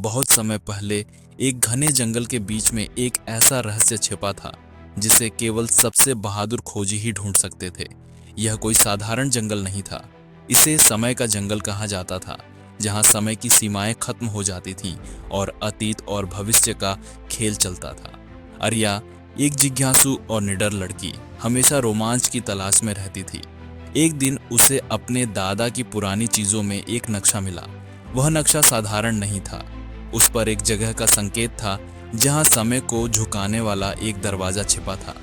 बहुत समय पहले एक घने जंगल के बीच में एक ऐसा रहस्य छिपा था जिसे केवल सबसे बहादुर खोजी ही ढूंढ सकते थे। यह कोई साधारण जंगल नहीं था। इसे समय का जंगल कहा जाता था, जहां समय की सीमाएं खत्म हो जाती थीं और अतीत और भविष्य का खेल चलता था। आर्या, एक जिज्ञासु और निडर लड़की, हमेशा रोमांच की तलाश में रहती थी। एक दिन उसे अपने दादा की पुरानी चीजों में एक नक्शा मिला। वह नक्शा साधारण नहीं था। उस पर एक जगह का संकेत था जहां समय को झुकाने वाला एक दरवाजा छिपा था।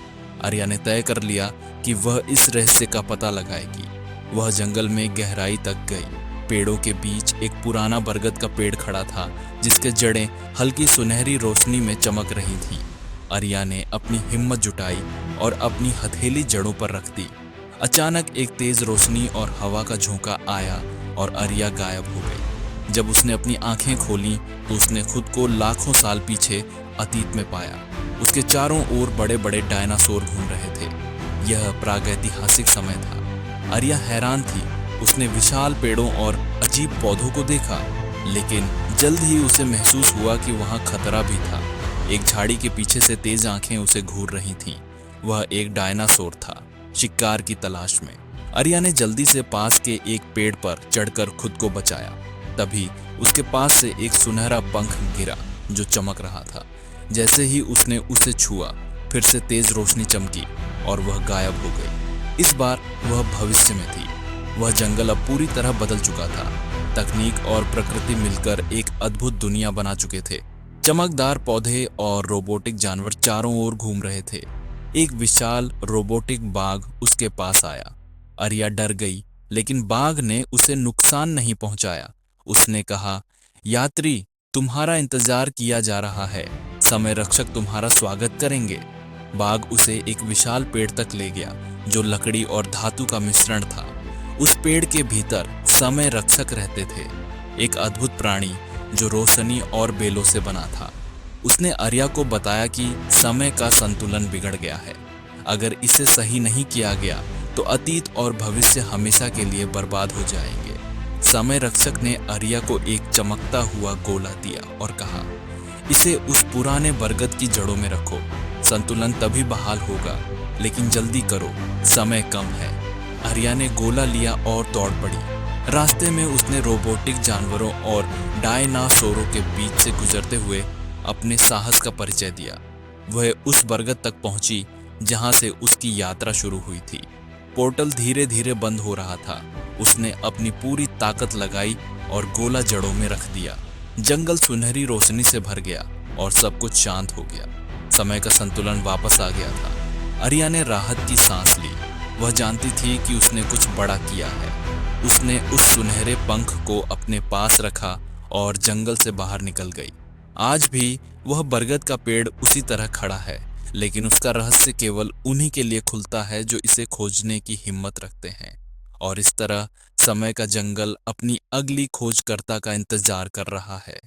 आर्या ने तय कर लिया कि वह इस रहस्य का पता लगाएगी। वह जंगल में गहराई तक गई। पेड़ों के बीच एक पुराना बरगद का पेड़ खड़ा था, जिसके जड़ें हल्की सुनहरी रोशनी में चमक रही थीं। आर्या ने अपनी हिम्मत जुटाई और अपनी हथेली जड़ों पर रख दी। अचानक एक तेज रोशनी और हवा का झोंका आया और आर्या गायब हो गई। जब उसने अपनी आंखें खोलीं तो उसने खुद को लाखों साल पीछे अतीत में पाया। उसके चारों ओर बड़े बड़े डायनासोर घूम रहे थे। यह प्रागैतिहासिक समय था। आर्या हैरान थी। उसने विशाल पेड़ों और अजीब पौधों को देखा, लेकिन जल्द ही उसे महसूस हुआ कि वहां खतरा भी था। एक झाड़ी के पीछे से तेज आंखें उसे घूर रही थीं। वह एक डायनासोर था, शिकार की तलाश में। आर्या ने जल्दी से पास के एक पेड़ पर चढ़कर खुद को बचाया। तभी उसके पास से एक सुनहरा पंख गिरा जो चमक रहा था। जैसे ही उसने उसे छुआ, फिर से तेज रोशनी चमकी और वह गायब हो गई। इस बार वह भविष्य में थी। वह जंगल अब पूरी तरह बदल चुका था। तकनीक और प्रकृति मिलकर एक अद्भुत दुनिया बना चुके थे। चमकदार पौधे और रोबोटिक जानवर चारों ओर घूम रहे थे। एक विशाल रोबोटिक बाघ उसके पास आया। आर्या डर गई, लेकिन बाघ ने उसे नुकसान नहीं पहुंचाया। उसने कहा, यात्री, तुम्हारा इंतजार किया जा रहा है। समय रक्षक तुम्हारा स्वागत करेंगे। बाघ उसे एक विशाल पेड़ तक ले गया जो लकड़ी और धातु का मिश्रण था। उस पेड़ के भीतर समय रक्षक रहते थे, एक अद्भुत प्राणी जो रोशनी और बेलों से बना था। उसने आर्या को बताया कि समय का संतुलन बिगड़ गया है। अगर इसे सही नहीं किया गया तो अतीत और भविष्य हमेशा के लिए बर्बाद हो जाएंगे। समय रक्षक ने आर्या को एक चमकता हुआ गोला दिया और कहा, इसे उस पुराने बरगद की जड़ों में रखो। संतुलन तभी बहाल होगा, लेकिन जल्दी करो, समय कम है। आर्या ने गोला लिया और दौड़ पड़ी। रास्ते में उसने रोबोटिक जानवरों और डायनासोरों के बीच से गुजरते हुए अपने साहस का परिचय दिया। वह उस बरगद तक पहुंची जहां से उसकी यात्रा शुरू हुई थी। पोर्टल धीरे धीरे बंद हो रहा था। उसने अपनी पूरी ताकत लगाई और गोला जड़ों में रख दिया। जंगल सुनहरी रोशनी से भर गया और सब कुछ शांत हो गया। समय का संतुलन वापस आ गया था। आर्या ने राहत की सांस ली। वह जानती थी कि उसने कुछ बड़ा किया है। उसने उस सुनहरे पंख को अपने पास रखा और जंगल से बाहर निकल गई। आज भी वह बरगद का पेड़ उसी तरह खड़ा है, लेकिन उसका रहस्य केवल उन्हीं के लिए खुलता है जो इसे खोजने की हिम्मत रखते हैं। और इस तरह समय का जंगल अपनी अगली खोजकर्ता का इंतजार कर रहा है।